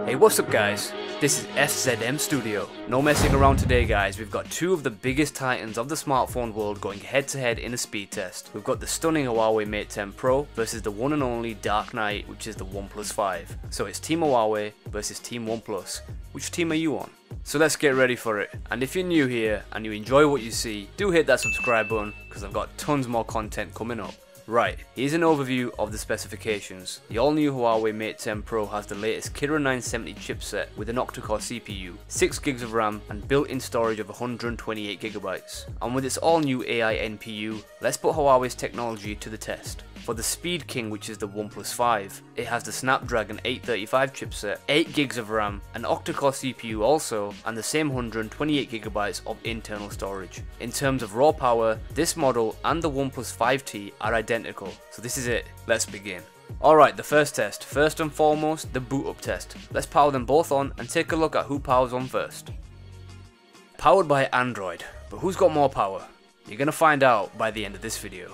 Hey, what's up guys? This is FZM Studio. No messing around today guys, we've got two of the biggest titans of the smartphone world going head to head in a speed test. We've got the stunning Huawei Mate 10 Pro versus the one and only Dark Knight, which is the OnePlus 5. So it's Team Huawei versus Team OnePlus. Which team are you on? So let's get ready for it. And if you're new here and you enjoy what you see, do hit that subscribe button because I've got tons more content coming up. Right, here's an overview of the specifications. The all-new Huawei Mate 10 Pro has the latest Kirin 970 chipset with an octa-core CPU, 6GB of RAM and built-in storage of 128GB. And with its all-new AI NPU, let's put Huawei's technology to the test. For the Speed King, which is the OnePlus 5, it has the Snapdragon 835 chipset, 8GB of RAM, an octa-core CPU also, and the same 128GB of internal storage. In terms of raw power, this model and the OnePlus 5T are identical, so this is it, let's begin. Alright, the first test. First and foremost, the boot up test. Let's power them both on and take a look at who powers on first. Powered by Android, but who's got more power? You're gonna find out by the end of this video.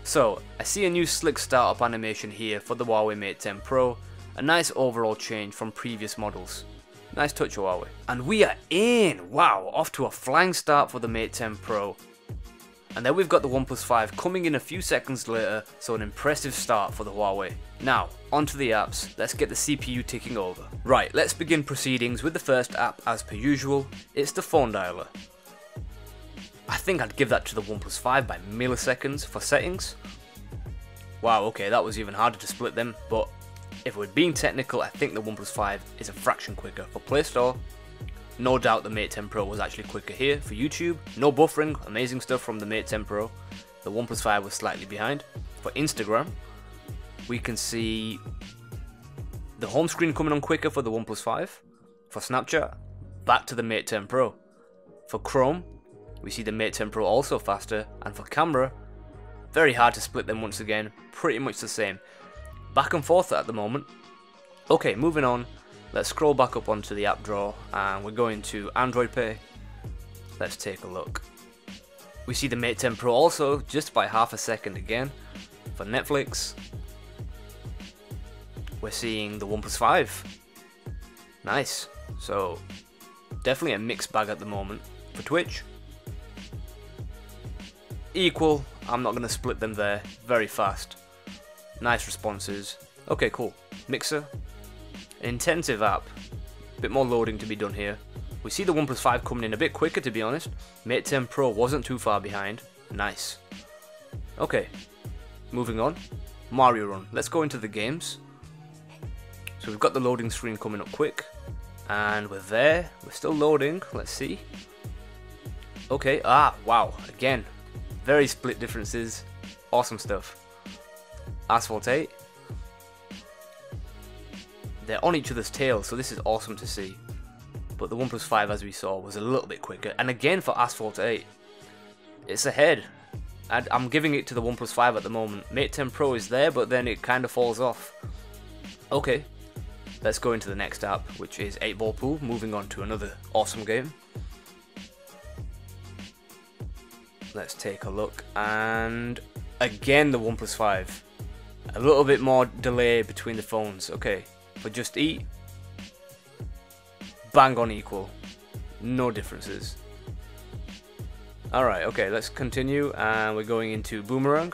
So, I see a new slick startup animation here for the Huawei Mate 10 Pro, a nice overall change from previous models. Nice touch Huawei. And we are in! Wow, off to a flying start for the Mate 10 Pro. And then we've got the OnePlus 5 coming in a few seconds later, so an impressive start for the Huawei. Now, onto the apps, let's get the CPU ticking over. Right, let's begin proceedings with the first app as per usual, it's the phone dialer. I think I'd give that to the OnePlus 5 by milliseconds for settings. Wow, okay, that was even harder to split them, but if we're being technical, I think the OnePlus 5 is a fraction quicker. For Play Store, no doubt the Mate 10 Pro was actually quicker here. For YouTube, no buffering, amazing stuff from the Mate 10 Pro. The OnePlus 5 was slightly behind. For Instagram, we can see the home screen coming on quicker for the OnePlus 5. For Snapchat, back to the Mate 10 Pro. For Chrome, we see the Mate 10 Pro also faster, and for camera, very hard to split them once again, pretty much the same. Back and forth at the moment. Okay, moving on, let's scroll back up onto the app drawer, and we're going to Android Pay. Let's take a look. We see the Mate 10 Pro also, just by half a second again. For Netflix, we're seeing the OnePlus 5. Nice, so definitely a mixed bag at the moment. For Twitch, equal, I'm not going to split them there, very fast. Nice responses. Okay, cool. Mixer, an intensive app, bit more loading to be done here. We see the OnePlus 5 coming in a bit quicker to be honest. Mate 10 Pro wasn't too far behind. Nice. Okay, moving on. Mario Run, let's go into the games. So we've got the loading screen coming up quick. And we're there, we're still loading, let's see. Okay, wow, again. Very split differences, awesome stuff. Asphalt 8. They're on each other's tails, so this is awesome to see. But the OnePlus 5, as we saw, was a little bit quicker. And again for Asphalt 8, it's ahead. And I'm giving it to the OnePlus 5 at the moment. Mate 10 Pro is there, but then it kind of falls off. Okay, let's go into the next app, which is 8 Ball Pool, moving on to another awesome game. Let's take a look, and again the OnePlus 5. A little bit more delay between the phones. Okay, for Just Eat, bang on equal, no differences. Alright, okay, let's continue, and we're going into Boomerang.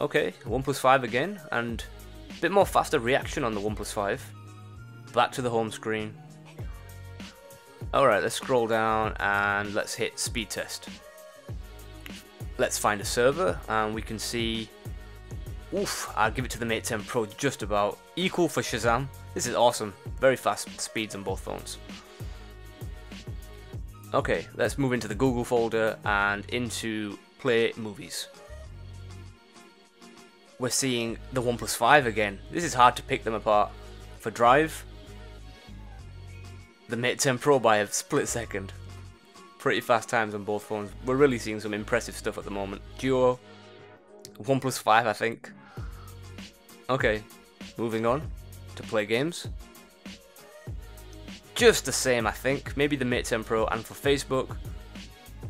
Okay, OnePlus 5 again, and a bit more faster reaction on the OnePlus 5. Back to the home screen. Alright, let's scroll down, and let's hit speed test. Let's find a server, and we can see, oof, I'll give it to the Mate 10 Pro just about. Equal for Shazam. This is awesome. Very fast speeds on both phones. Okay, let's move into the Google folder and into Play Movies. We're seeing the OnePlus 5 again. This is hard to pick them apart. For Drive, the Mate 10 Pro by a split second. Pretty fast times on both phones. We're really seeing some impressive stuff at the moment. Duo, OnePlus 5 I think. Okay, moving on to Play Games. Just the same I think, maybe the Mate 10 Pro. And for Facebook,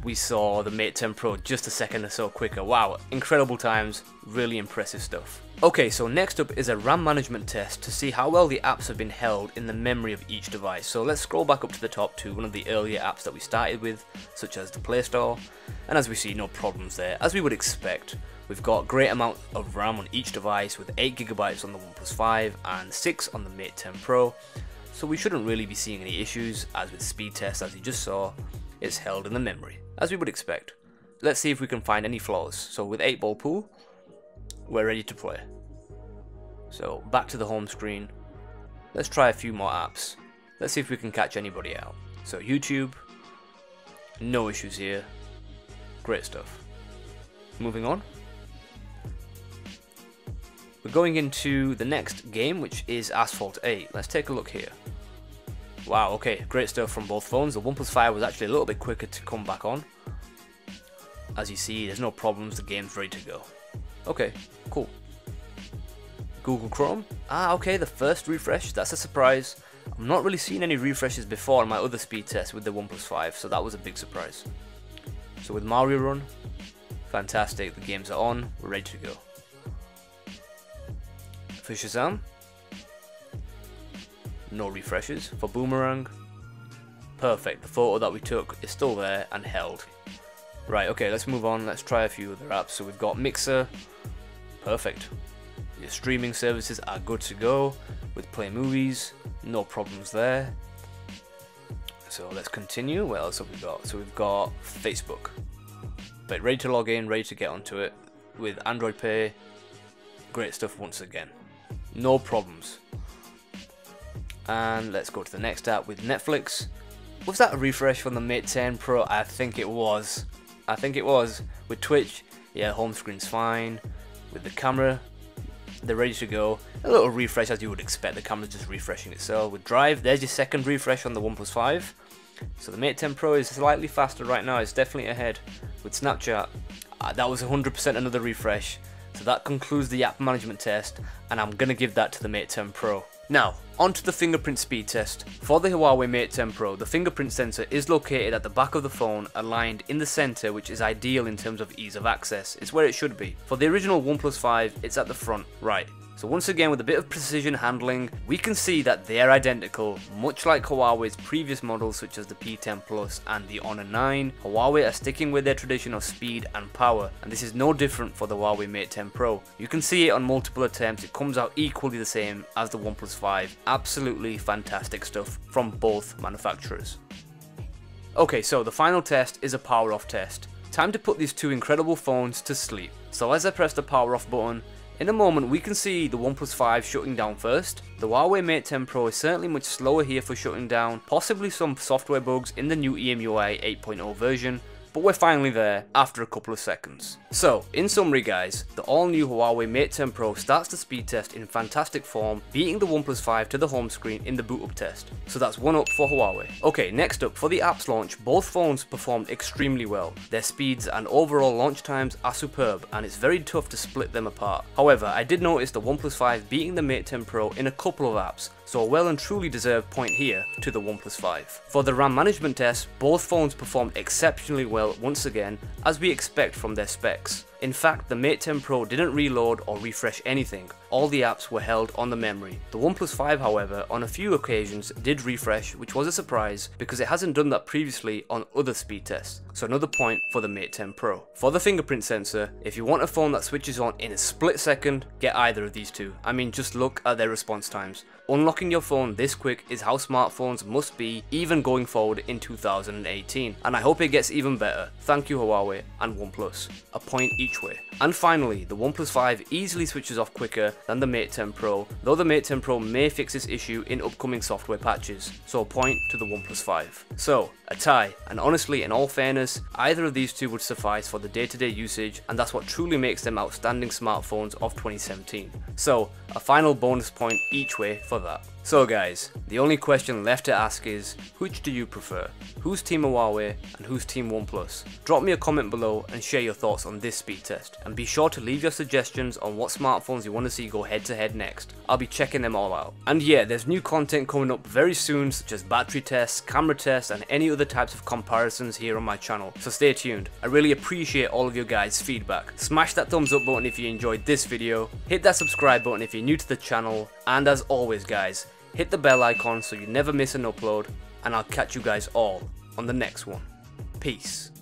we saw the Mate 10 Pro just a second or so quicker. Wow, incredible times, really impressive stuff. Okay, so next up is a RAM management test to see how well the apps have been held in the memory of each device. So let's scroll back up to the top to one of the earlier apps that we started with, such as the Play Store, and as we see, no problems there, as we would expect. We've got a great amount of RAM on each device with 8GB on the OnePlus 5 and 6 on the Mate 10 Pro, so we shouldn't really be seeing any issues, as with speed tests as you just saw, it's held in the memory, as we would expect. Let's see if we can find any flaws. So with 8-ball pool, we're ready to play. So back to the home screen, let's try a few more apps. Let's see if we can catch anybody out. So YouTube, no issues here, great stuff. Moving on. We're going into the next game, which is Asphalt 8. Let's take a look here. Wow, okay, great stuff from both phones. The OnePlus 5 was actually a little bit quicker to come back on. As you see, there's no problems, the game's ready to go. Okay, cool. Google Chrome. Okay, the first refresh, that's a surprise. I'm not really seeing any refreshes before on my other speed test with the OnePlus 5, so that was a big surprise. So with Mario Run, fantastic, the games are on, we're ready to go. For Shazam, no refreshes. For Boomerang, perfect, the photo that we took is still there and held. Right, okay, let's move on, let's try a few other apps. So we've got Mixer, perfect. Your streaming services are good to go. With Play Movies, no problems there. So let's continue. What else have we got? So we've got Facebook, but ready to log in, ready to get onto it. With Android Pay, great stuff once again. No problems. And let's go to the next app with Netflix. Was that a refresh from the Mate 10 Pro? I think it was. With Twitch, yeah, home screen's fine. With the camera, they're ready to go. A little refresh as you would expect, the camera's just refreshing itself. With Drive, there's your second refresh on the OnePlus 5. So the Mate 10 Pro is slightly faster right now, it's definitely ahead. With Snapchat, that was 100% another refresh. So that concludes the app management test, and I'm gonna give that to the Mate 10 Pro. Now, onto the fingerprint speed test. For the Huawei Mate 10 Pro, the fingerprint sensor is located at the back of the phone, aligned in the center, which is ideal in terms of ease of access. It's where it should be. For the original OnePlus 5, it's at the front, right. So once again, with a bit of precision handling, we can see that they are identical, much like Huawei's previous models such as the P10 Plus and the Honor 9. Huawei are sticking with their tradition of speed and power, and this is no different for the Huawei Mate 10 Pro. You can see it on multiple attempts, it comes out equally the same as the OnePlus 5. Absolutely fantastic stuff from both manufacturers. Okay, so the final test is a power off test. Time to put these two incredible phones to sleep. So as I press the power off button, in a moment we can see the OnePlus 5 shutting down first. The Huawei Mate 10 Pro is certainly much slower here for shutting down, possibly some software bugs in the new EMUI 8.0 version, but we're finally there after a couple of seconds. So, in summary guys, the all new Huawei Mate 10 Pro starts the speed test in fantastic form, beating the OnePlus 5 to the home screen in the boot up test. So that's one up for Huawei. Okay, next up, for the apps launch, both phones performed extremely well. Their speeds and overall launch times are superb, and it's very tough to split them apart. However, I did notice the OnePlus 5 beating the Mate 10 Pro in a couple of apps, so a well and truly deserved point here to the OnePlus 5. For the RAM management test, both phones performed exceptionally well once again, as we expect from their specs. In fact, the Mate 10 Pro didn't reload or refresh anything, all the apps were held on the memory. The OnePlus 5 however, on a few occasions did refresh, which was a surprise because it hasn't done that previously on other speed tests, so another point for the Mate 10 Pro. For the fingerprint sensor, if you want a phone that switches on in a split second, get either of these two. I mean, just look at their response times. Unlocking your phone this quick is how smartphones must be, even going forward in 2018, and I hope it gets even better. Thank you Huawei and OnePlus, a point each way. And finally, the OnePlus 5 easily switches off quicker than the Mate 10 Pro, though the Mate 10 Pro may fix this issue in upcoming software patches, so a point to the OnePlus 5. So, a tie, and honestly, in all fairness, either of these two would suffice for the day-to-day usage, and that's what truly makes them outstanding smartphones of 2017. So, a final bonus point each way for that. So guys, the only question left to ask is, which do you prefer? Who's Team Huawei and who's Team OnePlus? Drop me a comment below and share your thoughts on this speed test, and be sure to leave your suggestions on what smartphones you want to see go head to head next. I'll be checking them all out. And yeah, there's new content coming up very soon, such as battery tests, camera tests, and any other types of comparisons here on my channel, so stay tuned. I really appreciate all of your guys' feedback. Smash that thumbs up button if you enjoyed this video, hit that subscribe button if you're new to the channel, and as always guys, hit the bell icon so you never miss an upload, and I'll catch you guys all on the next one. Peace.